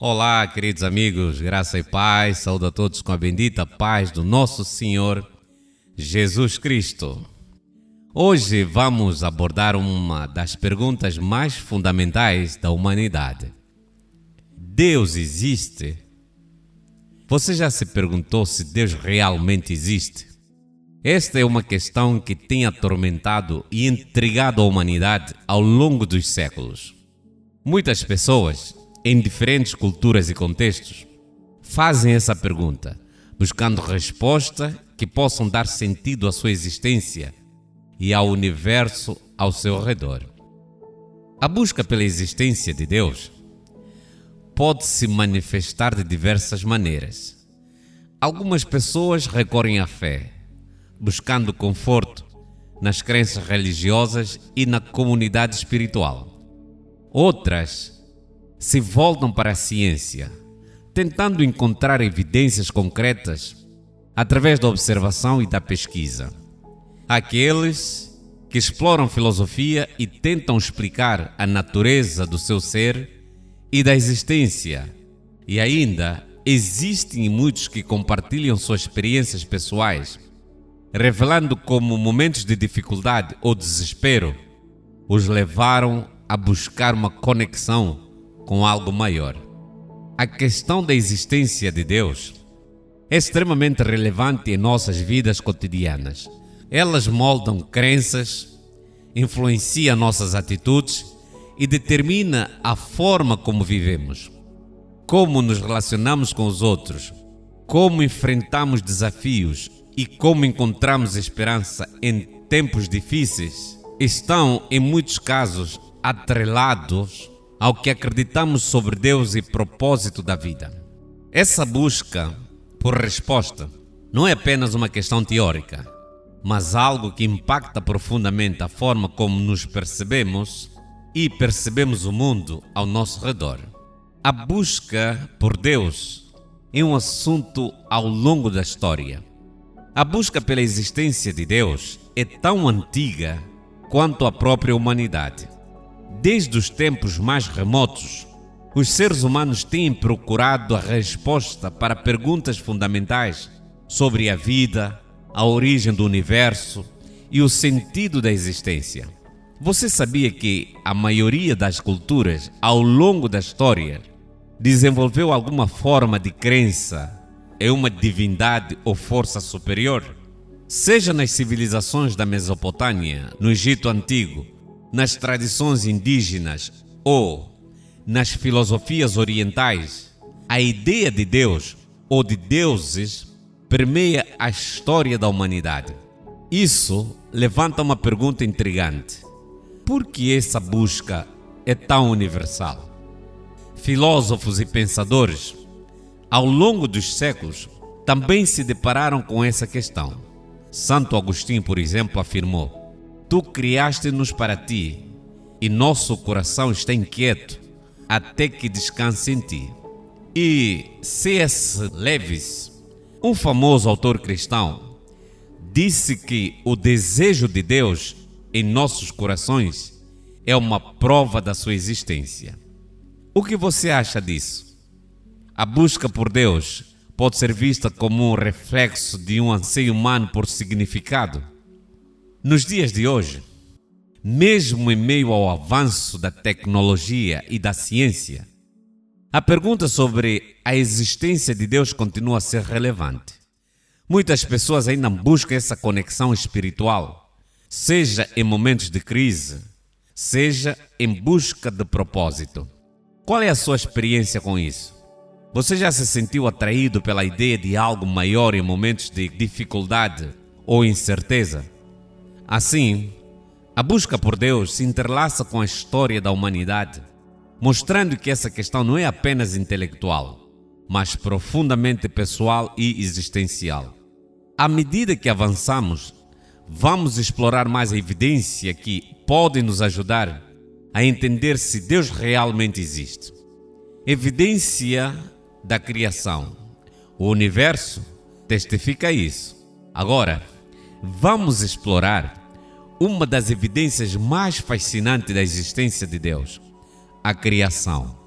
Olá, queridos amigos, graça e paz, saúdo a todos com a bendita paz do nosso Senhor Jesus Cristo. Hoje vamos abordar uma das perguntas mais fundamentais da humanidade. Deus existe? Você já se perguntou se Deus realmente existe? Esta é uma questão que tem atormentado e intrigado a humanidade ao longo dos séculos. Muitas pessoas, em diferentes culturas e contextos, fazem essa pergunta, buscando respostas que possam dar sentido à sua existência e ao universo ao seu redor. A busca pela existência de Deus pode se manifestar de diversas maneiras. Algumas pessoas recorrem à fé, buscando conforto nas crenças religiosas e na comunidade espiritual. Outras se voltam para a ciência, tentando encontrar evidências concretas através da observação e da pesquisa. Aqueles que exploram filosofia e tentam explicar a natureza do seu ser e da existência. E ainda existem muitos que compartilham suas experiências pessoais, revelando como momentos de dificuldade ou desespero os levaram a buscar uma conexão com algo maior. A questão da existência de Deus é extremamente relevante em nossas vidas cotidianas. Elas moldam crenças, influenciam nossas atitudes e determinam a forma como vivemos, como nos relacionamos com os outros, como enfrentamos desafios e como encontramos esperança em tempos difíceis. Estão, em muitos casos, atrelados ao que acreditamos sobre Deus e propósito da vida. Essa busca por resposta não é apenas uma questão teórica, mas algo que impacta profundamente a forma como nos percebemos e percebemos o mundo ao nosso redor. A busca por Deus é um assunto ao longo da história. A busca pela existência de Deus é tão antiga quanto a própria humanidade. Desde os tempos mais remotos, os seres humanos têm procurado a resposta para perguntas fundamentais sobre a vida, a origem do universo e o sentido da existência. Você sabia que a maioria das culturas, ao longo da história, desenvolveu alguma forma de crença em uma divindade ou força superior? Seja nas civilizações da Mesopotâmia, no Egito Antigo, nas tradições indígenas ou nas filosofias orientais, a ideia de Deus ou de deuses permeia a história da humanidade. Isso levanta uma pergunta intrigante. Por que essa busca é tão universal? Filósofos e pensadores, ao longo dos séculos, também se depararam com essa questão. Santo Agostinho, por exemplo, afirmou: Tu criaste-nos para ti, e nosso coração está inquieto até que descanse em ti. E C.S. Lewis, um famoso autor cristão, disse que o desejo de Deus em nossos corações é uma prova da sua existência. O que você acha disso? A busca por Deus pode ser vista como um reflexo de um anseio humano por significado? Nos dias de hoje, mesmo em meio ao avanço da tecnologia e da ciência, a pergunta sobre a existência de Deus continua a ser relevante. Muitas pessoas ainda buscam essa conexão espiritual, seja em momentos de crise, seja em busca de propósito. Qual é a sua experiência com isso? Você já se sentiu atraído pela ideia de algo maior em momentos de dificuldade ou incerteza? Assim, a busca por Deus se entrelaça com a história da humanidade, mostrando que essa questão não é apenas intelectual, mas profundamente pessoal e existencial. À medida que avançamos, vamos explorar mais a evidência que pode nos ajudar a entender se Deus realmente existe. Evidência da criação. O universo testifica isso. Agora, vamos explorar uma das evidências mais fascinantes da existência de Deus, a criação.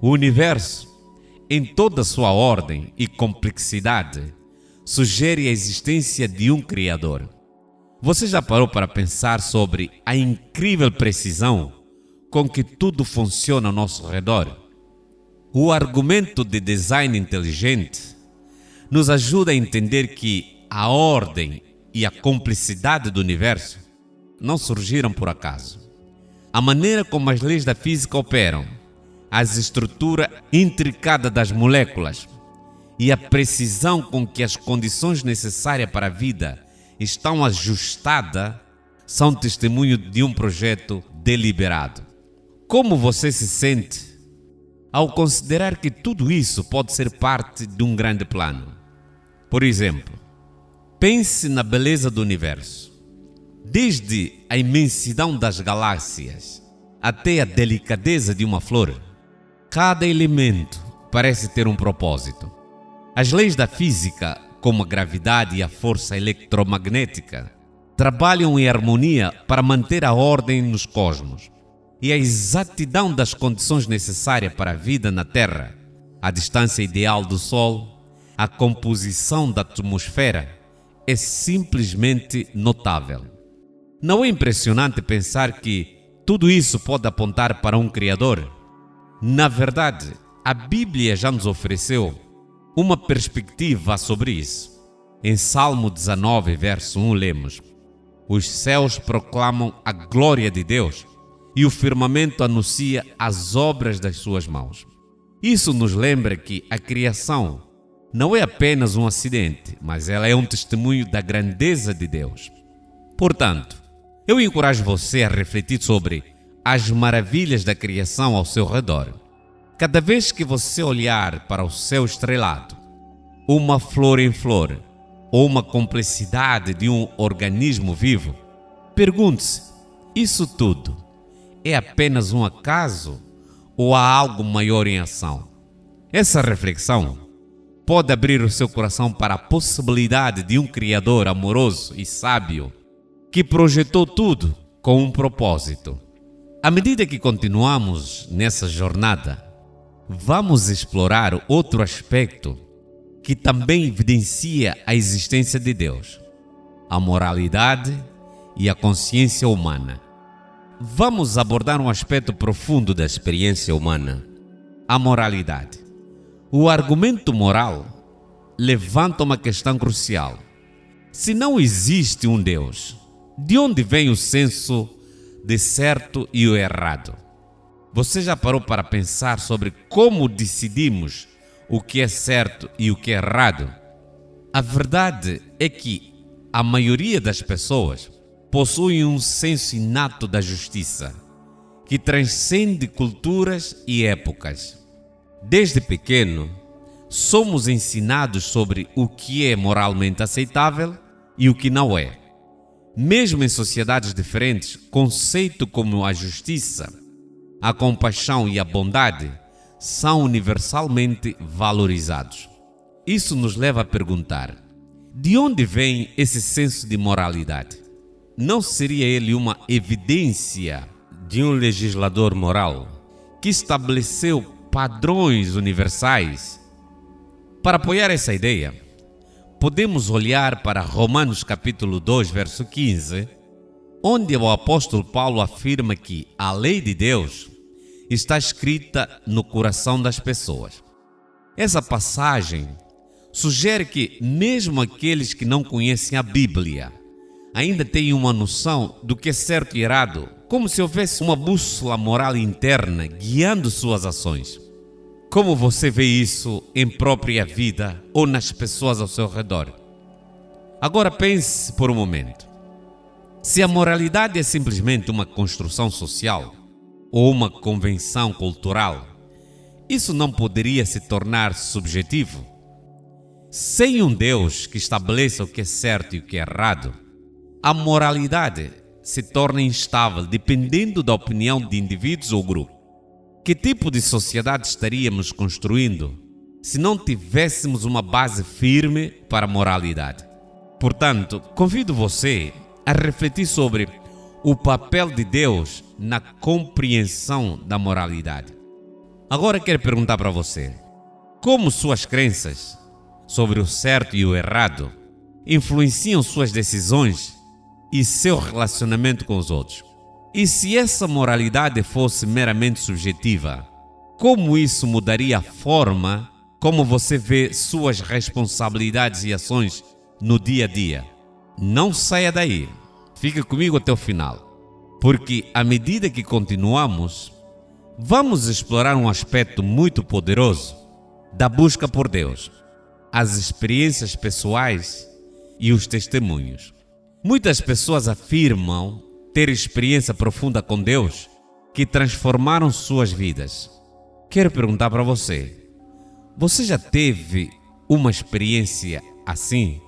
O universo, em toda sua ordem e complexidade, sugere a existência de um Criador. Você já parou para pensar sobre a incrível precisão com que tudo funciona ao nosso redor? O argumento de design inteligente nos ajuda a entender que a ordem e a complexidade do universo não surgiram por acaso. A maneira como as leis da física operam, a estrutura intricada das moléculas e a precisão com que as condições necessárias para a vida estão ajustadas são testemunho de um projeto deliberado. Como você se sente ao considerar que tudo isso pode ser parte de um grande plano? Por exemplo, pense na beleza do universo. Desde a imensidão das galáxias até a delicadeza de uma flor, cada elemento parece ter um propósito. As leis da física, como a gravidade e a força eletromagnética, trabalham em harmonia para manter a ordem nos cosmos. E a exatidão das condições necessárias para a vida na Terra, a distância ideal do Sol, a composição da atmosfera, é simplesmente notável. Não é impressionante pensar que tudo isso pode apontar para um Criador? Na verdade, a Bíblia já nos ofereceu uma perspectiva sobre isso. Em Salmo 19, verso 1, lemos: Os céus proclamam a glória de Deus e o firmamento anuncia as obras das suas mãos. Isso nos lembra que a criação não é apenas um acidente, mas ela é um testemunho da grandeza de Deus. Portanto, eu encorajo você a refletir sobre as maravilhas da criação ao seu redor. Cada vez que você olhar para o céu estrelado, uma flor em flor, ou uma complexidade de um organismo vivo, pergunte-se: isso tudo é apenas um acaso ou há algo maior em ação? Essa reflexão pode abrir o seu coração para a possibilidade de um Criador amoroso e sábio que projetou tudo com um propósito. À medida que continuamos nessa jornada, vamos explorar outro aspecto que também evidencia a existência de Deus: a moralidade e a consciência humana. Vamos abordar um aspecto profundo da experiência humana: a moralidade. O argumento moral levanta uma questão crucial. Se não existe um Deus, de onde vem o senso de certo e o errado? Você já parou para pensar sobre como decidimos o que é certo e o que é errado? A verdade é que a maioria das pessoas possui um senso inato da justiça, que transcende culturas e épocas. Desde pequeno, somos ensinados sobre o que é moralmente aceitável e o que não é. Mesmo em sociedades diferentes, conceitos como a justiça, a compaixão e a bondade são universalmente valorizados. Isso nos leva a perguntar: de onde vem esse senso de moralidade? Não seria ele uma evidência de um legislador moral que estabeleceu padrões universais? Para apoiar essa ideia, podemos olhar para Romanos capítulo 2, verso 15, onde o apóstolo Paulo afirma que a lei de Deus está escrita no coração das pessoas. Essa passagem sugere que mesmo aqueles que não conhecem a Bíblia ainda têm uma noção do que é certo e errado, como se houvesse uma bússola moral interna guiando suas ações. Como você vê isso em própria vida ou nas pessoas ao seu redor? Agora pense por um momento. Se a moralidade é simplesmente uma construção social ou uma convenção cultural, isso não poderia se tornar subjetivo? Sem um Deus que estabeleça o que é certo e o que é errado, a moralidade se torna instável dependendo da opinião de indivíduos ou grupos. Que tipo de sociedade estaríamos construindo se não tivéssemos uma base firme para a moralidade? Portanto, convido você a refletir sobre o papel de Deus na compreensão da moralidade. Agora quero perguntar para você: como suas crenças sobre o certo e o errado influenciam suas decisões e seu relacionamento com os outros? E se essa moralidade fosse meramente subjetiva, como isso mudaria a forma como você vê suas responsabilidades e ações no dia a dia? Não saia daí, fique comigo até o final, porque à medida que continuamos, vamos explorar um aspecto muito poderoso da busca por Deus: as experiências pessoais e os testemunhos. Muitas pessoas afirmam ter experiência profunda com Deus que transformaram suas vidas. Quero perguntar para você: você já teve uma experiência assim?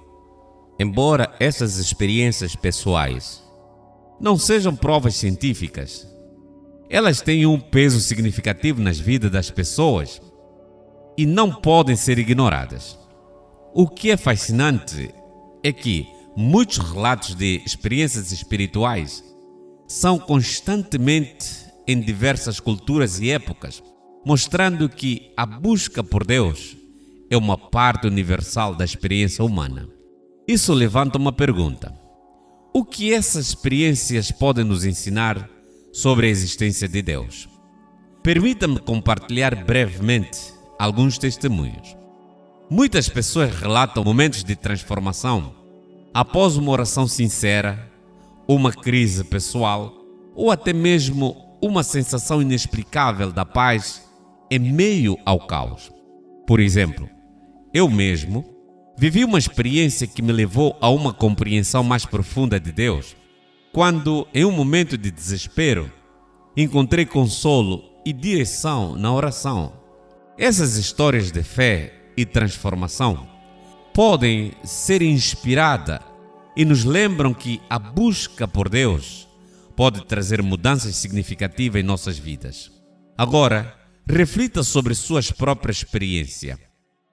Embora essas experiências pessoais não sejam provas científicas, elas têm um peso significativo nas vidas das pessoas e não podem ser ignoradas. O que é fascinante é que muitos relatos de experiências espirituais são constantemente em diversas culturas e épocas, mostrando que a busca por Deus é uma parte universal da experiência humana. Isso levanta uma pergunta: o que essas experiências podem nos ensinar sobre a existência de Deus? Permita-me compartilhar brevemente alguns testemunhos. Muitas pessoas relatam momentos de transformação após uma oração sincera, uma crise pessoal ou até mesmo uma sensação inexplicável da paz em meio ao caos. Por exemplo, eu mesmo vivi uma experiência que me levou a uma compreensão mais profunda de Deus, quando, em um momento de desespero, encontrei consolo e direção na oração. Essas histórias de fé e transformação podem ser inspiradas e nos lembram que a busca por Deus pode trazer mudanças significativas em nossas vidas. Agora, reflita sobre suas próprias experiências.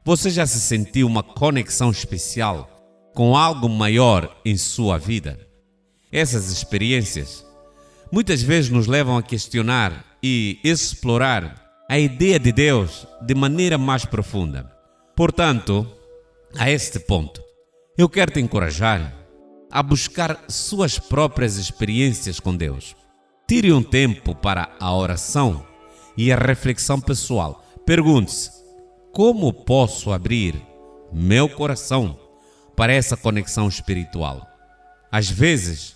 Você já se sentiu uma conexão especial com algo maior em sua vida? Essas experiências muitas vezes nos levam a questionar e explorar a ideia de Deus de maneira mais profunda. Portanto, a este ponto, eu quero te encorajar a buscar suas próprias experiências com Deus. Tire um tempo para a oração e a reflexão pessoal. Pergunte-se: como posso abrir meu coração para essa conexão espiritual? Às vezes,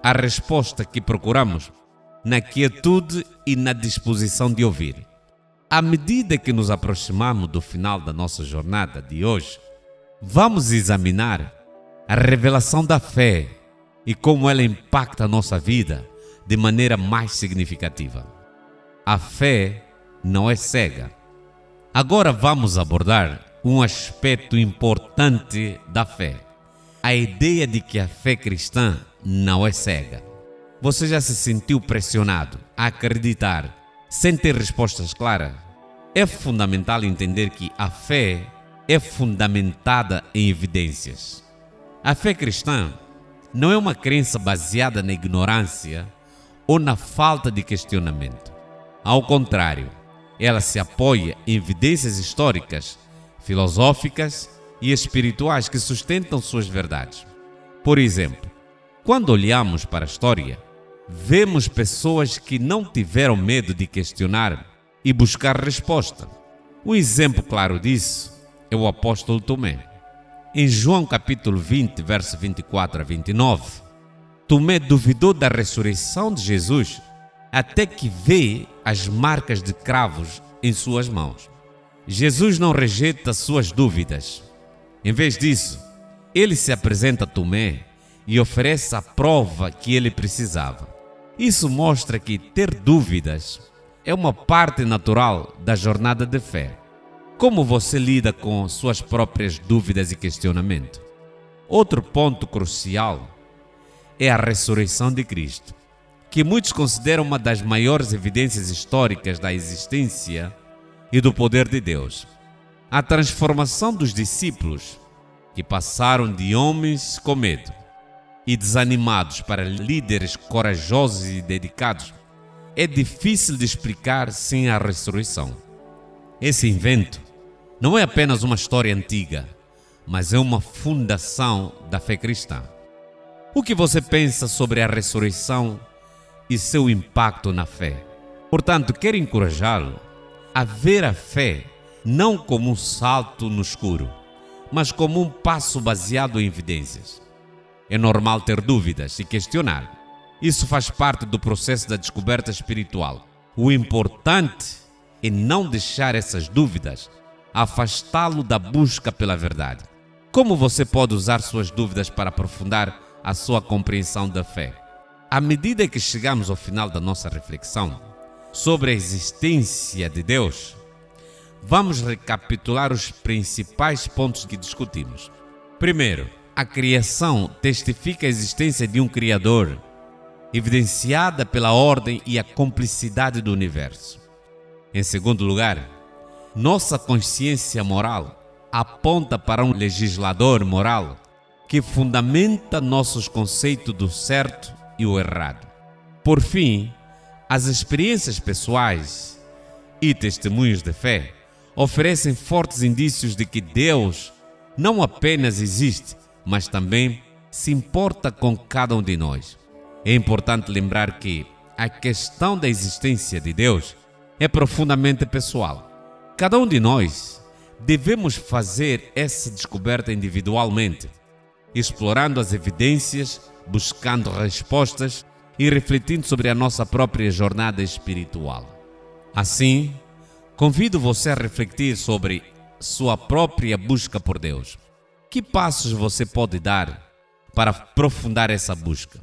a resposta que procuramos na quietude e na disposição de ouvir. À medida que nos aproximamos do final da nossa jornada de hoje, vamos examinar a revelação da fé e como ela impacta a nossa vida de maneira mais significativa. A fé não é cega. Agora vamos abordar um aspecto importante da fé: a ideia de que a fé cristã não é cega. Você já se sentiu pressionado a acreditar sem ter respostas claras? É fundamental entender que a fé é fundamentada em evidências. A fé cristã não é uma crença baseada na ignorância ou na falta de questionamento. Ao contrário, ela se apoia em evidências históricas, filosóficas e espirituais que sustentam suas verdades. Por exemplo, quando olhamos para a história, vemos pessoas que não tiveram medo de questionar e buscar resposta. Um exemplo claro disso é o apóstolo Tomé. Em João capítulo 20, verso 24 a 29, Tomé duvidou da ressurreição de Jesus até que vê as marcas de cravos em suas mãos. Jesus não rejeita suas dúvidas. Em vez disso, ele se apresenta a Tomé e oferece a prova que ele precisava. Isso mostra que ter dúvidas é uma parte natural da jornada de fé. Como você lida com suas próprias dúvidas e questionamentos? Outro ponto crucial é a ressurreição de Cristo, que muitos consideram uma das maiores evidências históricas da existência e do poder de Deus. A transformação dos discípulos, que passaram de homens com medo e desanimados para líderes corajosos e dedicados, é difícil de explicar sem a ressurreição. Esse evento não é apenas uma história antiga, mas é uma fundação da fé cristã. O que você pensa sobre a ressurreição e seu impacto na fé? Portanto, quero encorajá-lo a ver a fé não como um salto no escuro, mas como um passo baseado em evidências. É normal ter dúvidas e questionar. Isso faz parte do processo da descoberta espiritual. O importante é não deixar essas dúvidas afastá-lo da busca pela verdade. Como você pode usar suas dúvidas para aprofundar a sua compreensão da fé? À medida que chegamos ao final da nossa reflexão sobre a existência de Deus, vamos recapitular os principais pontos que discutimos. Primeiro, a criação testifica a existência de um Criador, evidenciada pela ordem e a complexidade do universo. Em segundo lugar, nossa consciência moral aponta para um legislador moral que fundamenta nossos conceitos do certo e o errado. Por fim, as experiências pessoais e testemunhos de fé oferecem fortes indícios de que Deus não apenas existe, mas também se importa com cada um de nós. É importante lembrar que a questão da existência de Deus é profundamente pessoal. Cada um de nós devemos fazer essa descoberta individualmente, explorando as evidências, buscando respostas e refletindo sobre a nossa própria jornada espiritual. Assim, convido você a refletir sobre sua própria busca por Deus. Que passos você pode dar para aprofundar essa busca?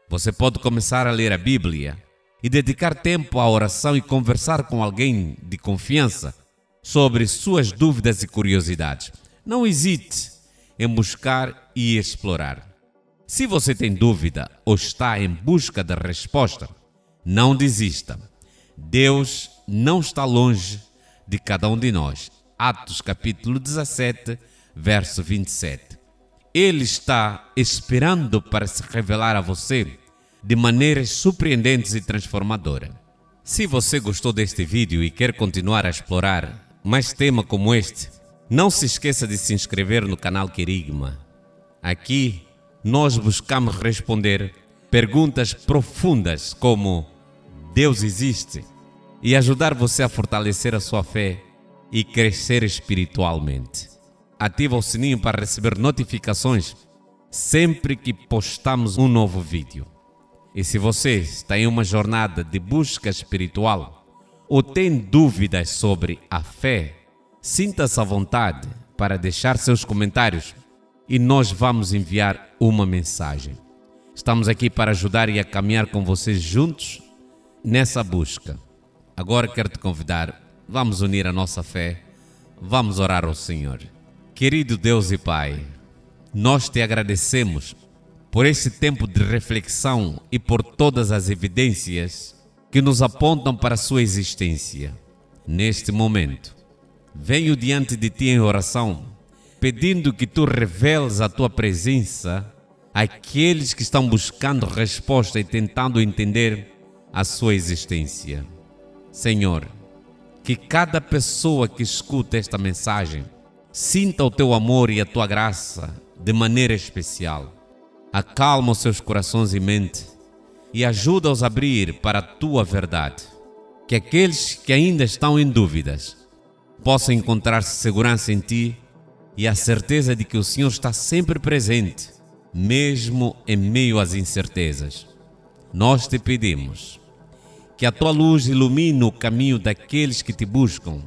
Você pode começar a ler a Bíblia e dedicar tempo à oração e conversar com alguém de confiança sobre suas dúvidas e curiosidades. Não hesite em buscar e explorar. Se você tem dúvida ou está em busca da resposta, não desista. Deus não está longe de cada um de nós. Atos capítulo 17, verso 27. Ele está esperando para se revelar a você de maneiras surpreendentes e transformadoras. Se você gostou deste vídeo e quer continuar a explorar mais temas como este, não se esqueça de se inscrever no canal Querigma. Aqui nós buscamos responder perguntas profundas como Deus existe e ajudar você a fortalecer a sua fé e crescer espiritualmente. Ativa o sininho para receber notificações sempre que postamos um novo vídeo. E se você está em uma jornada de busca espiritual ou tem dúvidas sobre a fé, sinta-se à vontade para deixar seus comentários e nós vamos enviar uma mensagem. Estamos aqui para ajudar e a caminhar com vocês juntos nessa busca. Agora quero te convidar, vamos unir a nossa fé, vamos orar ao Senhor. Querido Deus e Pai, nós te agradecemos por esse tempo de reflexão e por todas as evidências que nos apontam para a sua existência. Neste momento, venho diante de ti em oração, pedindo que tu reveles a tua presença àqueles que estão buscando resposta e tentando entender a sua existência. Senhor, que cada pessoa que escuta esta mensagem sinta o teu amor e a tua graça de maneira especial. Acalma os seus corações e mente e ajuda-os a abrir para a tua verdade. Que aqueles que ainda estão em dúvidas possam encontrar segurança em ti e a certeza de que o Senhor está sempre presente, mesmo em meio às incertezas. Nós te pedimos que a tua luz ilumine o caminho daqueles que te buscam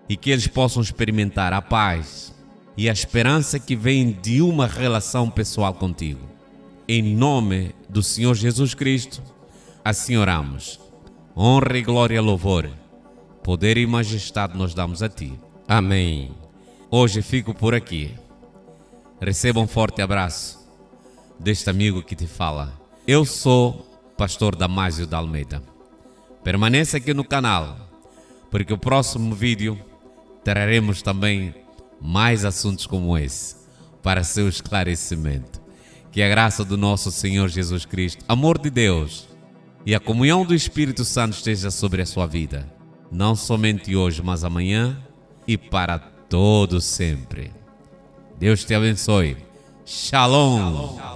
e que eles possam experimentar a paz e a esperança que vem de uma relação pessoal contigo. Em nome do Senhor Jesus Cristo, assim oramos. Honra e glória, louvor, poder e majestade nós damos a ti. Amém. Hoje fico por aqui. Receba um forte abraço deste amigo que te fala. Eu sou pastor Damásio de Almeida. Permaneça aqui no canal, porque o próximo vídeo traremos também mais assuntos como esse, para seu esclarecimento. Que a graça do nosso Senhor Jesus Cristo, amor de Deus e a comunhão do Espírito Santo esteja sobre a sua vida, não somente hoje, mas amanhã e para todo sempre. Deus te abençoe. Shalom.